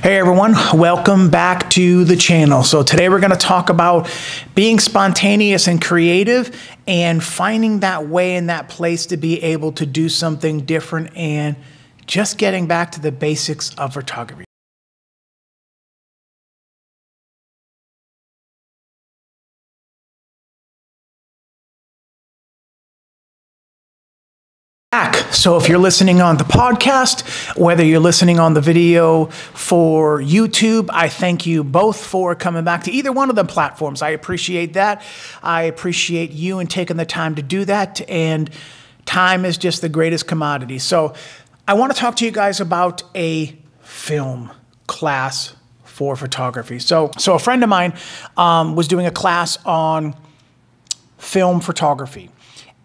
Hey everyone, welcome back to the channel. So today we're going to talk about being spontaneous and creative and finding that way in that place to be able to do something different and just getting back to the basics of photography. So if you're listening on the podcast, whether you're listening on the video for YouTube, I thank you both for coming back to either one of the platforms. I appreciate that. I appreciate you and taking the time to do that. And time is just the greatest commodity. So I want to talk to you guys about a film class for photography. So a friend of mine was doing a class on film photography.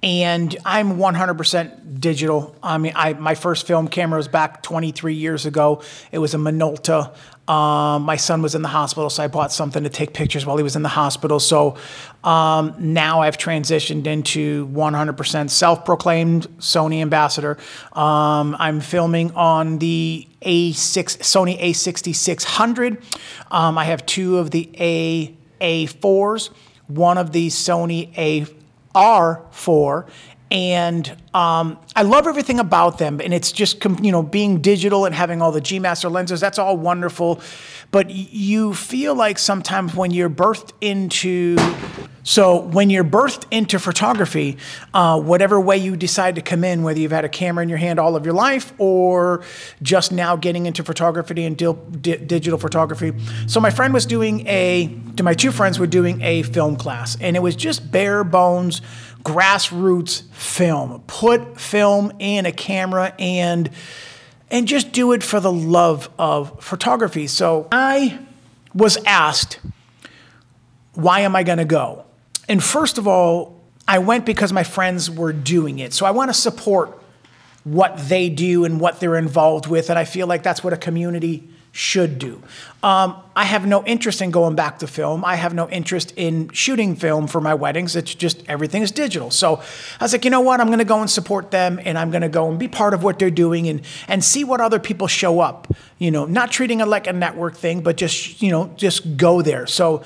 And I'm 100% digital. I mean, my first film camera was back 23 years ago. It was a Minolta. My son was in the hospital, so I bought something to take pictures while he was in the hospital. So now I've transitioned into 100% self-proclaimed Sony ambassador. I'm filming on the Sony A6600. I have two of the A4s, one of the Sony R4, and I love everything about them, and it's just, you know, being digital and having all the G Master lenses, that's all wonderful, but you feel like sometimes when you're birthed into, photography, whatever way you decide to come in, whether you've had a camera in your hand all of your life or just now getting into photography and digital photography. So my friend was doing my two friends were doing a film class, and it was just bare bones, grassroots film. Put film in a camera and just do it for the love of photography. So I was asked, why am I going to go? And first of all, I went because my friends were doing it. So I want to support what they do and what they're involved with. And I feel like that's what a community should do. I have no interest in going back to film. I have no interest in shooting film for my weddings. It's just everything is digital. So I was like, you know what? I'm going to go and support them, and I'm going to go and be part of what they're doing and see what other people show up. You know, not treating it like a network thing, but just, you know, just go there. So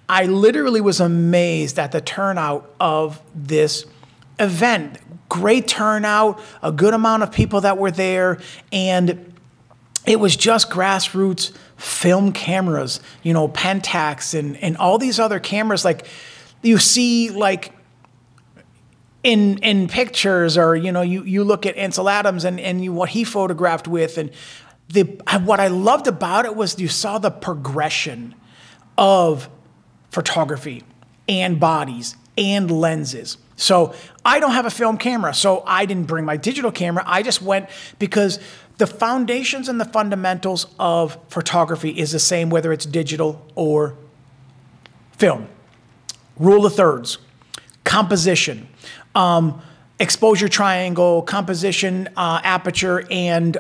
I literally was amazed at the turnout of this event. Great turnout, a good amount of people that were there, and it was just grassroots film cameras, you know, Pentax and all these other cameras like you see like in pictures, or, you know, you look at Ansel Adams and what he photographed with. And what I loved about it was you saw the progression of photography and bodies and lenses. So I don't have a film camera, so I didn't bring my digital camera. I just went because the foundations and the fundamentals of photography is the same whether it's digital or film. Rule of thirds, composition, exposure triangle, composition, aperture, and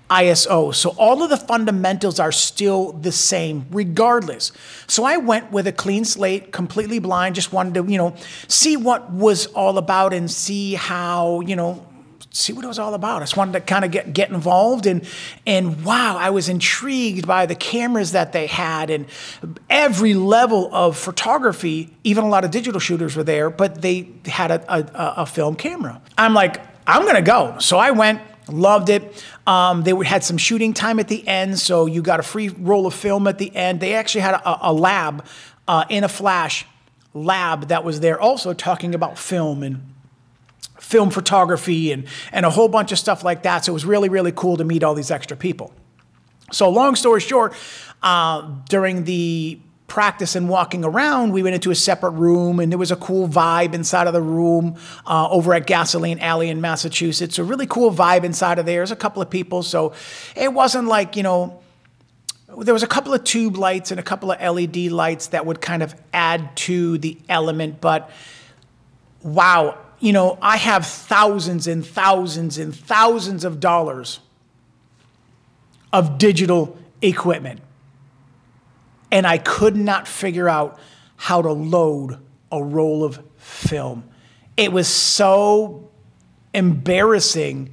ISO. So all of the fundamentals are still the same regardless. So I went with a clean slate, completely blind, just wanted to, you know, see what was all about and see how, you know, see what it was all about. I just wanted to kind of get involved, and wow, I was intrigued by the cameras that they had and every level of photography. Even a lot of digital shooters were there, but they had a film camera. I'm like, I'm gonna go. So I went, loved it. They had some shooting time at the end, so you got a free roll of film at the end. They actually had a lab in a flash lab that was there also talking about film and film photography and a whole bunch of stuff like that. So it was really, really cool to meet all these extra people. So long story short, during the practice and walking around, we went into a separate room, and there was a cool vibe inside of the room over at Gasoline Alley in Massachusetts. A really cool vibe inside of there. There's a couple of people. So it wasn't like, you know, there was a couple of tube lights and a couple of LED lights that would kind of add to the element. But wow, you know, I have thousands and thousands and thousands of dollars of digital equipment, and I could not figure out how to load a roll of film. It was so embarrassing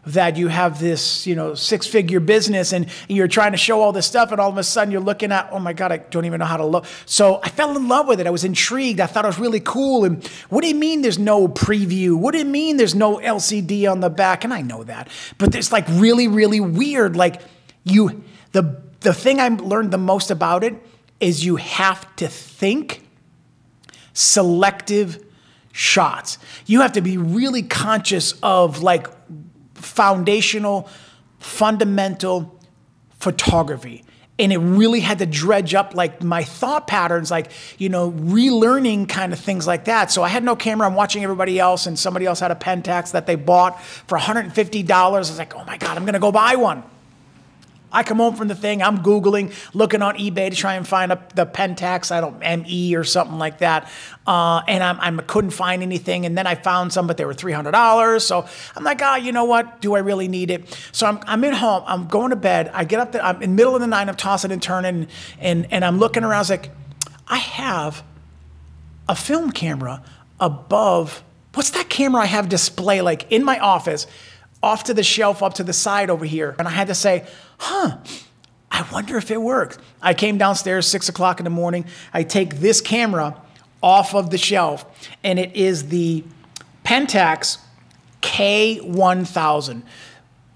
that you have this, six-figure business and you're trying to show all this stuff, and all of a sudden you're looking at, oh my God, I don't even know how to look. So I fell in love with it. I was intrigued. I thought it was really cool. And what do you mean there's no preview? What do you mean there's no LCD on the back? And I know that, but it's like really, really weird. Like the thing I learned the most about it is you have to think selective shots. You have to be really conscious of like foundational, fundamental photography. And it really had to dredge up like my thought patterns, like, relearning kind of things like that. So I had no camera. I'm watching everybody else, and somebody else had a Pentax that they bought for $150. I was like, oh my God, I'm going to go buy one. I come home from the thing, I'm Googling, looking on eBay to try and find the Pentax, ME or something like that. And I couldn't find anything. And then I found some, but they were $300. So I'm like, you know what? Do I really need it? So I'm at home, I'm going to bed. I get up, I'm in the middle of the night, I'm tossing and turning, and I'm looking around. I was like, I have a film camera above, what's that camera I have display like in my office, off to the shelf, up to the side over here. And I had to say, I wonder if it works. I came downstairs, 6 o'clock in the morning. I take this camera off of the shelf, and it is the Pentax K1000.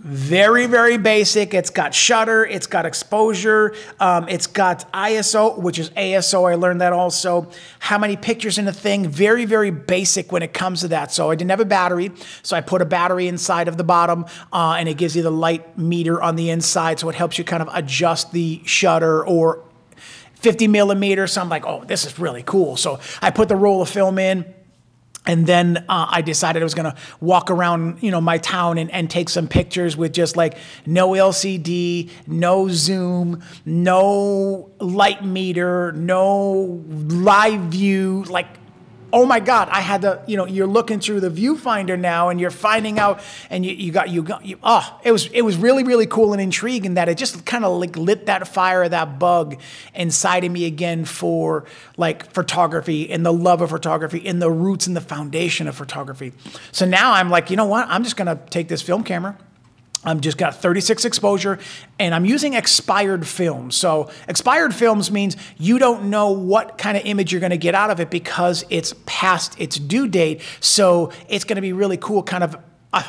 Very, very basic. It's got shutter, it's got exposure, it's got ISO, which is ASO. I learned that also. How many pictures in the thing? Very, very basic when it comes to that. So I didn't have a battery, so I put a battery inside of the bottom, and it gives you the light meter on the inside, so it helps you kind of adjust the shutter or 50 millimeters. So I'm like, oh, this is really cool. So I put the roll of film in. And then I decided I was going to walk around, my town and take some pictures with just like no LCD, no zoom, no light meter, no live view. Like, oh my God, I had to, you're looking through the viewfinder now and you're finding out, and it was really, really cool and intriguing that it just kind of like lit that fire, that bug inside of me again for like photography and the love of photography and the roots and the foundation of photography. So now I'm like, you know what? I'm just going to take this film camera. I'm just got 36 exposure, and I'm using expired film. So expired films means you don't know what kind of image you're going to get out of it because it's past its due date. So it's going to be really cool kind of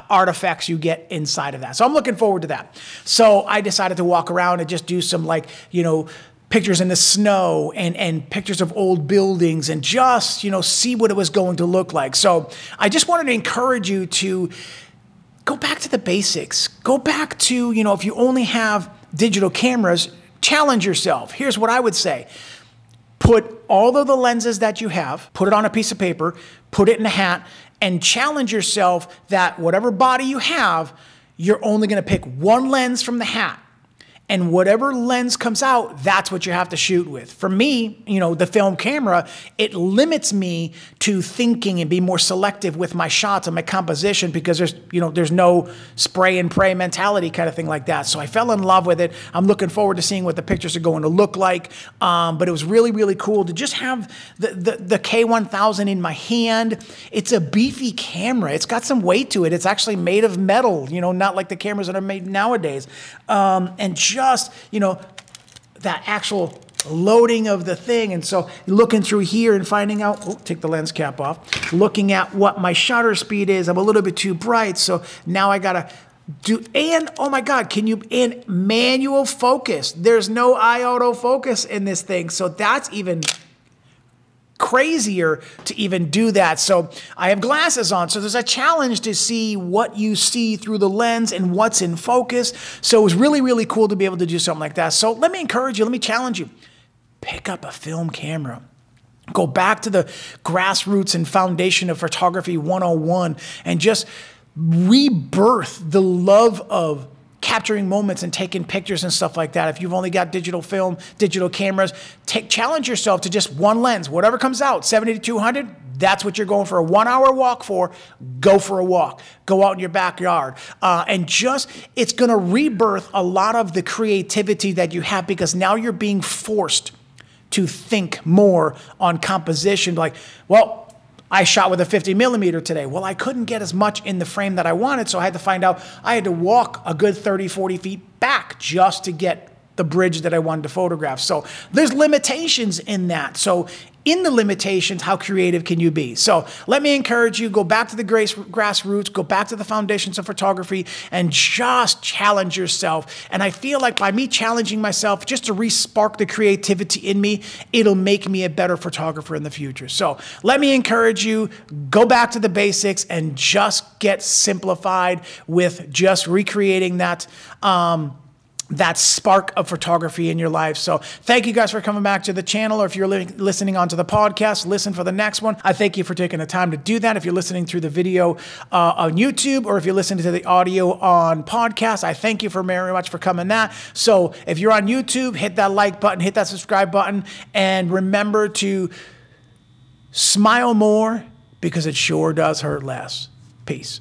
artifacts you get inside of that. So I'm looking forward to that. So I decided to walk around and just do some like, pictures in the snow and pictures of old buildings and just, see what it was going to look like. So I just wanted to encourage you to go back to the basics. Go back to, if you only have digital cameras, challenge yourself. Here's what I would say. Put all of the lenses that you have, put it on a piece of paper, put it in a hat, and challenge yourself that whatever body you have, you're only going to pick one lens from the hat. And whatever lens comes out, that's what you have to shoot with. For me, the film camera, it limits me to thinking and be more selective with my shots and my composition because there's no spray and pray mentality kind of thing like that. So I fell in love with it. I'm looking forward to seeing what the pictures are going to look like. But it was really, really cool to just have the K1000 in my hand. It's a beefy camera. It's got some weight to it. It's actually made of metal, not like the cameras that are made nowadays. And just, that actual loading of the thing. And so looking through here and finding out, take the lens cap off, looking at what my shutter speed is. I'm a little bit too bright. So now I got to do, and oh my God, in manual focus, there's no eye autofocus in this thing. So that's even crazier to even do that. So I have glasses on. So there's a challenge to see what you see through the lens and what's in focus. So it was really, really cool to be able to do something like that. So let me encourage you, let me challenge you. Pick up a film camera. Go back to the grassroots and foundation of photography 101 and just rebirth the love of capturing moments and taking pictures and stuff like that. If you've only got digital film, digital cameras, challenge yourself to just one lens. Whatever comes out, 70 to 200, that's what you're going for a 1 hour walk for. Go for a walk. Go out in your backyard. And just, it's going to rebirth a lot of the creativity that you have because now you're being forced to think more on composition. Like, well, I shot with a 50mm today. Well, I couldn't get as much in the frame that I wanted, so I had to find out, I had to walk a good 30, 40 feet back just to get the bridge that I wanted to photograph. So there's limitations in that. So in the limitations, how creative can you be? So let me encourage you, go back to the grassroots, go back to the foundations of photography and just challenge yourself. And I feel like by me challenging myself, just to re-spark the creativity in me, it'll make me a better photographer in the future. So let me encourage you, go back to the basics and just get simplified with just recreating that, that spark of photography in your life. So thank you guys for coming back to the channel, or if you're listening onto the podcast, listen for the next one. I thank you for taking the time to do that. If you're listening through the video on YouTube, or if you're listening to the audio on podcast, I thank you very much for coming that. So if you're on YouTube, hit that like button, hit that subscribe button, and remember to smile more, because it sure does hurt less. Peace.